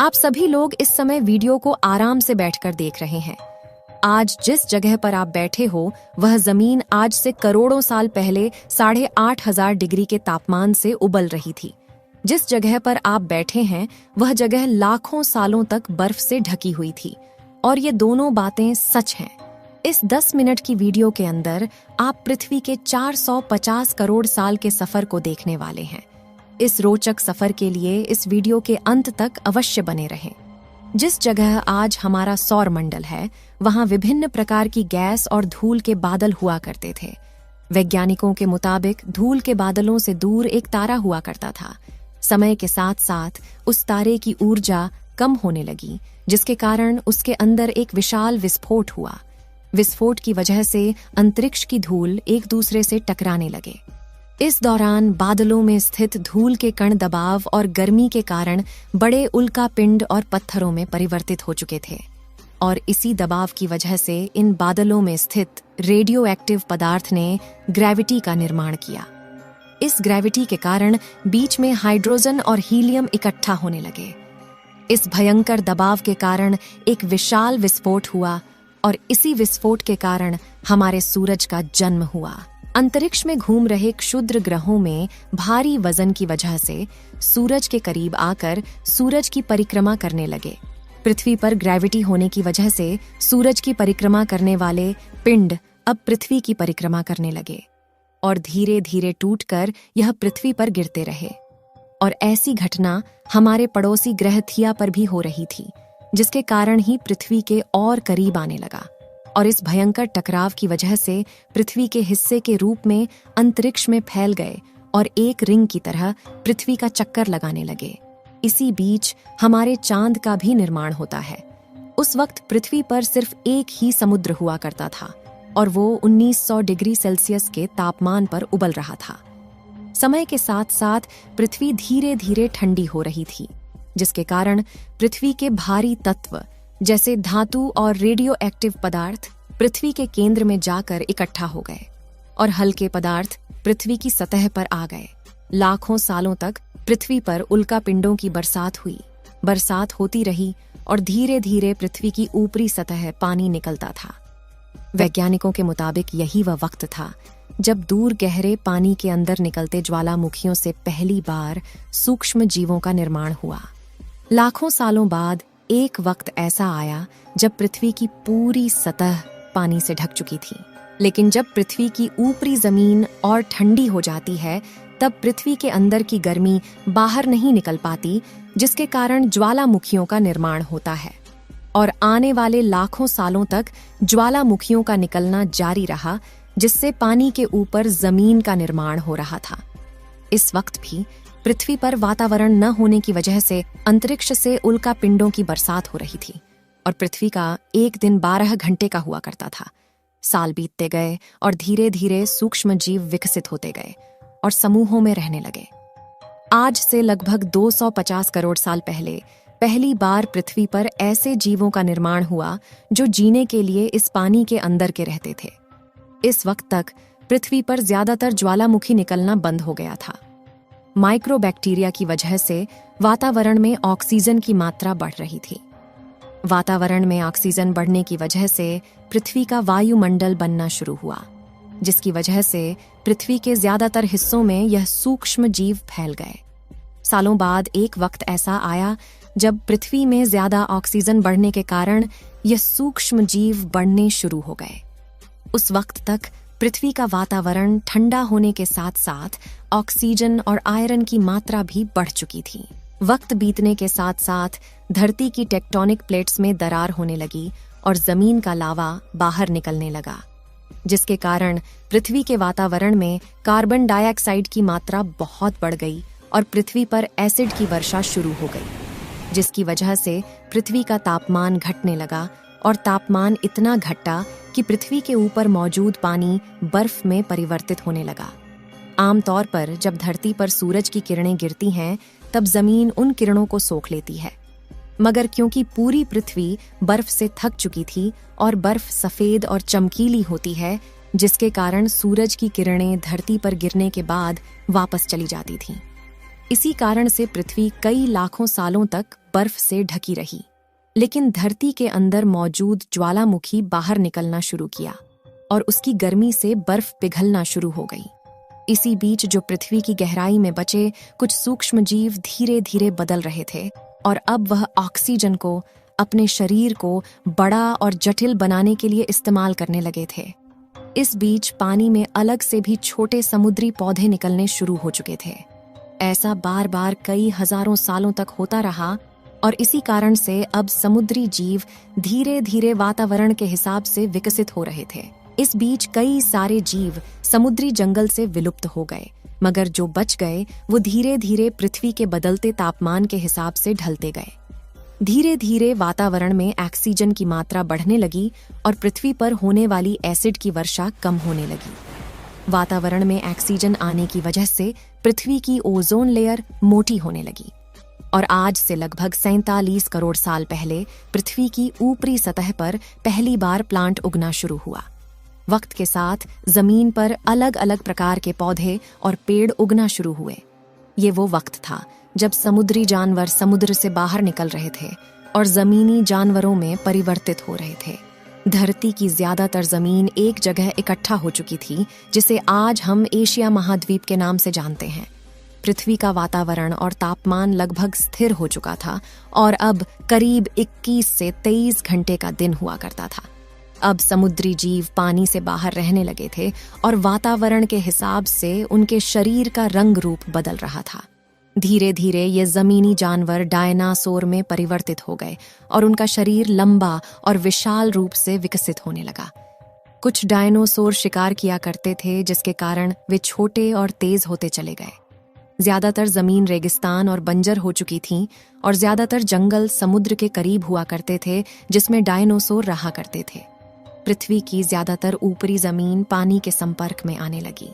आप सभी लोग इस समय वीडियो को आराम से बैठकर देख रहे हैं। आज जिस जगह पर आप बैठे हो वह जमीन आज से करोड़ों साल पहले 8,500 डिग्री के तापमान से उबल रही थी। जिस जगह पर आप बैठे हैं वह जगह लाखों सालों तक बर्फ से ढकी हुई थी और ये दोनों बातें सच हैं। इस 10 मिनट की वीडियो के अंदर आप पृथ्वी के 450 करोड़ साल के सफर को देखने वाले हैं। इस रोचक सफर के लिए इस वीडियो के अंत तक अवश्य बने रहें। जिस जगह आज हमारा सौर मंडल है वहां विभिन्न प्रकार की गैस और धूल के बादल हुआ करते थे। वैज्ञानिकों के मुताबिक धूल के बादलों से दूर एक तारा हुआ करता था। समय के साथ साथ उस तारे की ऊर्जा कम होने लगी, जिसके कारण उसके अंदर एक विशाल विस्फोट हुआ। विस्फोट की वजह से अंतरिक्ष की धूल एक दूसरे से टकराने लगे। इस दौरान बादलों में स्थित धूल के कण दबाव और गर्मी के कारण बड़े उल्कापिंड और पत्थरों में परिवर्तित हो चुके थे और इसी दबाव की वजह से इन बादलों में स्थित रेडियो एक्टिव पदार्थ ने ग्रेविटी का निर्माण किया। इस ग्रेविटी के कारण बीच में हाइड्रोजन और हीलियम इकट्ठा होने लगे। इस भयंकर दबाव के कारण एक विशाल विस्फोट हुआ और इसी विस्फोट के कारण हमारे सूरज का जन्म हुआ। अंतरिक्ष में घूम रहे क्षुद्र ग्रहों में भारी वजन की वजह से सूरज के करीब आकर सूरज की परिक्रमा करने लगे। पृथ्वी पर ग्रेविटी होने की वजह से सूरज की परिक्रमा करने वाले पिंड अब पृथ्वी की परिक्रमा करने लगे और धीरे धीरे टूटकर यह पृथ्वी पर गिरते रहे। और ऐसी घटना हमारे पड़ोसी ग्रह थिया पर भी हो रही थी, जिसके कारण ही पृथ्वी के और करीब आने लगा। और इस भयंकर टकराव की वजह से पृथ्वी के हिस्से के रूप में अंतरिक्ष में फैल गए और एक रिंग की तरह पृथ्वी का चक्कर लगाने लगे। इसी बीच हमारे चांद का भी निर्माण होता है। उस वक्त पृथ्वी पर सिर्फ एक ही समुद्र हुआ करता था और वो 1900 डिग्री सेल्सियस के तापमान पर उबल रहा था। समय के साथ साथ पृथ्वी धीरे धीरे ठंडी हो रही थी, जिसके कारण पृथ्वी के भारी तत्व जैसे धातु और रेडियो एक्टिव पदार्थ पृथ्वी के केंद्र में जाकर इकट्ठा हो गए और हल्के पदार्थ पृथ्वी की सतह पर आ गए। लाखों सालों तक पृथ्वी पर उल्कापिंडों की बरसात हुई। बरसात होती रही और धीरे धीरे पृथ्वी की ऊपरी सतह पानी निकलता था। वैज्ञानिकों के मुताबिक यही वह वक्त था जब दूर गहरे पानी के अंदर निकलते ज्वालामुखियों से पहली बार सूक्ष्म जीवों का निर्माण हुआ। लाखों सालों बाद एक वक्त ऐसा आया जब पृथ्वी की पूरी सतह पानी से ढक चुकी थी। लेकिन जब पृथ्वी की ऊपरी जमीन और ठंडी हो जाती है तब पृथ्वी के अंदर की गर्मी बाहर नहीं निकल पाती, जिसके कारण ज्वालामुखियों का निर्माण होता है। और आने वाले लाखों सालों तक ज्वालामुखियों का निकलना जारी रहा, जिससे पानी के ऊपर जमीन का निर्माण हो रहा था। इस वक्त भी पृथ्वी पर वातावरण न होने की वजह से अंतरिक्ष से उल्कापिंडों की बरसात हो रही थी और पृथ्वी का एक दिन 12 घंटे का हुआ करता था। साल बीतते गए और धीरे धीरे सूक्ष्म जीव विकसित होते गए और समूहों में रहने लगे। आज से लगभग 250 करोड़ साल पहले पहली बार पृथ्वी पर ऐसे जीवों का निर्माण हुआ जो जीने के लिए इस पानी के अंदर के रहते थे। इस वक्त तक पृथ्वी पर ज्यादातर ज्वालामुखी निकलना बंद हो गया था। माइक्रोबैक्टीरिया की वजह से वातावरण में ऑक्सीजन की मात्रा बढ़ रही थी। वातावरण में ऑक्सीजन बढ़ने की वजह से पृथ्वी का वायुमंडल बनना शुरू हुआ, जिसकी वजह से पृथ्वी के ज्यादातर हिस्सों में यह सूक्ष्म जीव फैल गए। सालों बाद एक वक्त ऐसा आया जब पृथ्वी में ज्यादा ऑक्सीजन बढ़ने के कारण यह सूक्ष्म जीव बढ़ने शुरू हो गए। उस वक्त तक पृथ्वी का वातावरण ठंडा होने के साथ साथ ऑक्सीजन और आयरन की मात्रा भी बढ़ चुकी थी। वक्त बीतने के साथ साथ धरती की टेक्टोनिक प्लेट्स में दरार होने लगी और जमीन का लावा बाहर निकलने लगा, जिसके कारण पृथ्वी के वातावरण में कार्बन डाइऑक्साइड की मात्रा बहुत बढ़ गई और पृथ्वी पर एसिड की वर्षा शुरू हो गई, जिसकी वजह से पृथ्वी का तापमान घटने लगा और तापमान इतना घटा कि पृथ्वी के ऊपर मौजूद पानी बर्फ में परिवर्तित होने लगा। आमतौर पर जब धरती पर सूरज की किरणें गिरती हैं तब जमीन उन किरणों को सोख लेती है, मगर क्योंकि पूरी पृथ्वी बर्फ से थक चुकी थी और बर्फ सफेद और चमकीली होती है, जिसके कारण सूरज की किरणें धरती पर गिरने के बाद वापस चली जाती थीं। इसी कारण से पृथ्वी कई लाखों सालों तक बर्फ से ढकी रही। लेकिन धरती के अंदर मौजूद ज्वालामुखी बाहर निकलना शुरू किया और उसकी गर्मी से बर्फ पिघलना शुरू हो गई। इसी बीच जो पृथ्वी की गहराई में बचे कुछ सूक्ष्म जीव धीरे धीरे बदल रहे थे और अब वह ऑक्सीजन को अपने शरीर को बड़ा और जटिल बनाने के लिए इस्तेमाल करने लगे थे। इस बीच पानी में अलग से भी छोटे समुद्री पौधे निकलने शुरू हो चुके थे। ऐसा बार बार कई हजारों सालों तक होता रहा और इसी कारण से अब समुद्री जीव धीरे धीरे वातावरण के हिसाब से विकसित हो रहे थे। इस बीच कई सारे जीव समुद्री जंगल से विलुप्त हो गए, मगर जो बच गए वो धीरे धीरे पृथ्वी के बदलते तापमान के हिसाब से ढलते गए। धीरे धीरे वातावरण में ऑक्सीजन की मात्रा बढ़ने लगी और पृथ्वी पर होने वाली एसिड की वर्षा कम होने लगी। वातावरण में ऑक्सीजन आने की वजह से पृथ्वी की ओजोन लेयर मोटी होने लगी और आज से लगभग 47 करोड़ साल पहले पृथ्वी की ऊपरी सतह पर पहली बार प्लांट उगना शुरू हुआ। वक्त के साथ जमीन पर अलग अलग प्रकार के पौधे और पेड़ उगना शुरू हुए। ये वो वक्त था जब समुद्री जानवर समुद्र से बाहर निकल रहे थे और जमीनी जानवरों में परिवर्तित हो रहे थे। धरती की ज्यादातर जमीन एक जगह इकट्ठा हो चुकी थी, जिसे आज हम एशिया महाद्वीप के नाम से जानते हैं। पृथ्वी का वातावरण और तापमान लगभग स्थिर हो चुका था और अब करीब 21 से 23 घंटे का दिन हुआ करता था। अब समुद्री जीव पानी से बाहर रहने लगे थे और वातावरण के हिसाब से उनके शरीर का रंग रूप बदल रहा था। धीरे धीरे ये जमीनी जानवर डायनासोर में परिवर्तित हो गए और उनका शरीर लंबा और विशाल रूप से विकसित होने लगा। कुछ डायनासोर शिकार किया करते थे, जिसके कारण वे छोटे और तेज होते चले गए। ज्यादातर जमीन रेगिस्तान और बंजर हो चुकी थी और ज्यादातर जंगल समुद्र के करीब हुआ करते थे, जिसमें डायनासोर रहा करते थे। पृथ्वी की ज्यादातर ऊपरी जमीन पानी के संपर्क में आने लगी,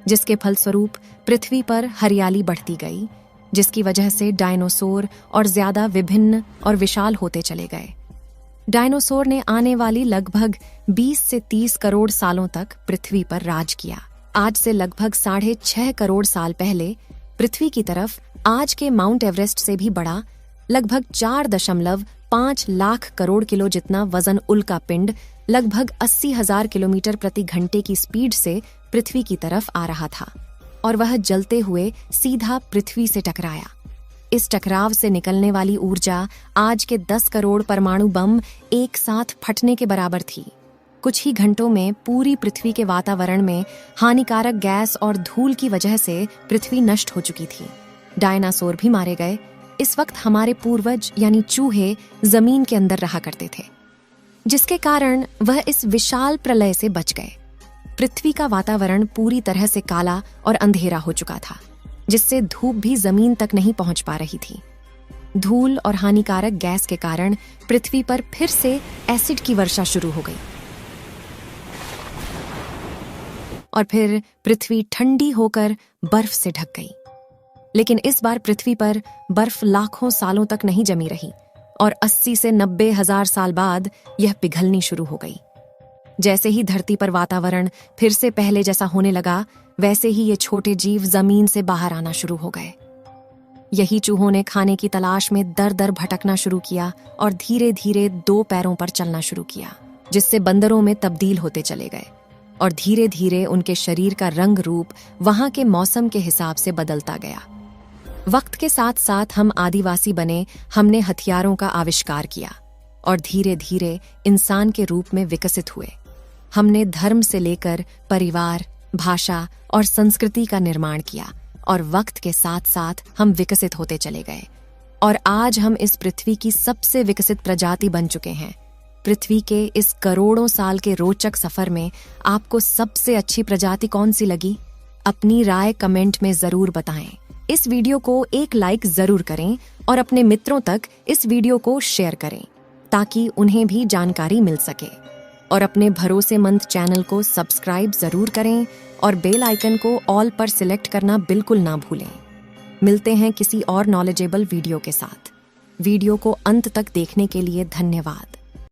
जिसके फलस्वरूप पृथ्वी पर हरियाली बढ़ती गई, जिसकी वजह से डायनासोर और ज्यादा विभिन्न और विशाल होते चले गए। डायनासोर ने आने वाली लगभग 20 से 30 करोड़ सालों तक पृथ्वी पर राज किया। आज से लगभग 6.5 करोड़ साल पहले पृथ्वी की तरफ आज के माउंट एवरेस्ट से भी बड़ा लगभग 4.5 लाख करोड़ किलो जितना वजन उल्का पिंड लगभग 80,000 किलोमीटर प्रति घंटे की स्पीड से पृथ्वी की तरफ आ रहा था और वह जलते हुए सीधा पृथ्वी से टकराया। इस टकराव से निकलने वाली ऊर्जा आज के 10 करोड़ परमाणु बम एक साथ फटने के बराबर थी। कुछ ही घंटों में पूरी पृथ्वी के वातावरण में हानिकारक गैस और धूल की वजह से पृथ्वी नष्ट हो चुकी थी। डायनासोर भी मारे गए। इस वक्त हमारे पूर्वज यानी चूहे जमीन के अंदर रहा करते थे, जिसके कारण वह इस विशाल प्रलय से बच गए। पृथ्वी का वातावरण पूरी तरह से काला और अंधेरा हो चुका था, जिससे धूप भी जमीन तक नहीं पहुंच पा रही थी। धूल और हानिकारक गैस के कारण पृथ्वी पर फिर से एसिड की वर्षा शुरू हो गई और फिर पृथ्वी ठंडी होकर बर्फ से ढक गई। लेकिन इस बार पृथ्वी पर बर्फ लाखों सालों तक नहीं जमी रही और 80 से 90 हजार साल बाद यह पिघलनी शुरू हो गई। जैसे ही धरती पर वातावरण फिर से पहले जैसा होने लगा, वैसे ही ये छोटे जीव जमीन से बाहर आना शुरू हो गए। यही चूहों ने खाने की तलाश में दर दर भटकना शुरू किया और धीरे धीरे 2 पैरों पर चलना शुरू किया, जिससे बंदरों में तब्दील होते चले गए और धीरे धीरे उनके शरीर का रंग रूप वहां के मौसम के हिसाब से बदलता गया। वक्त के साथ साथ हम आदिवासी बने, हमने हथियारों का आविष्कार किया और धीरे धीरे इंसान के रूप में विकसित हुए। हमने धर्म से लेकर परिवार, भाषा और संस्कृति का निर्माण किया और वक्त के साथ साथ हम विकसित होते चले गए और आज हम इस पृथ्वी की सबसे विकसित प्रजाति बन चुके हैं। पृथ्वी के इस करोड़ों साल के रोचक सफर में आपको सबसे अच्छी प्रजाति कौन सी लगी? अपनी राय कमेंट में जरूर बताएं। इस वीडियो को एक लाइक जरूर करें और अपने मित्रों तक इस वीडियो को शेयर करें ताकि उन्हें भी जानकारी मिल सके। और अपने भरोसेमंद चैनल को सब्सक्राइब जरूर करें और बेल आइकन को ऑल पर सिलेक्ट करना बिल्कुल ना भूलें। मिलते हैं किसी और नॉलेजेबल वीडियो के साथ। वीडियो को अंत तक देखने के लिए धन्यवाद।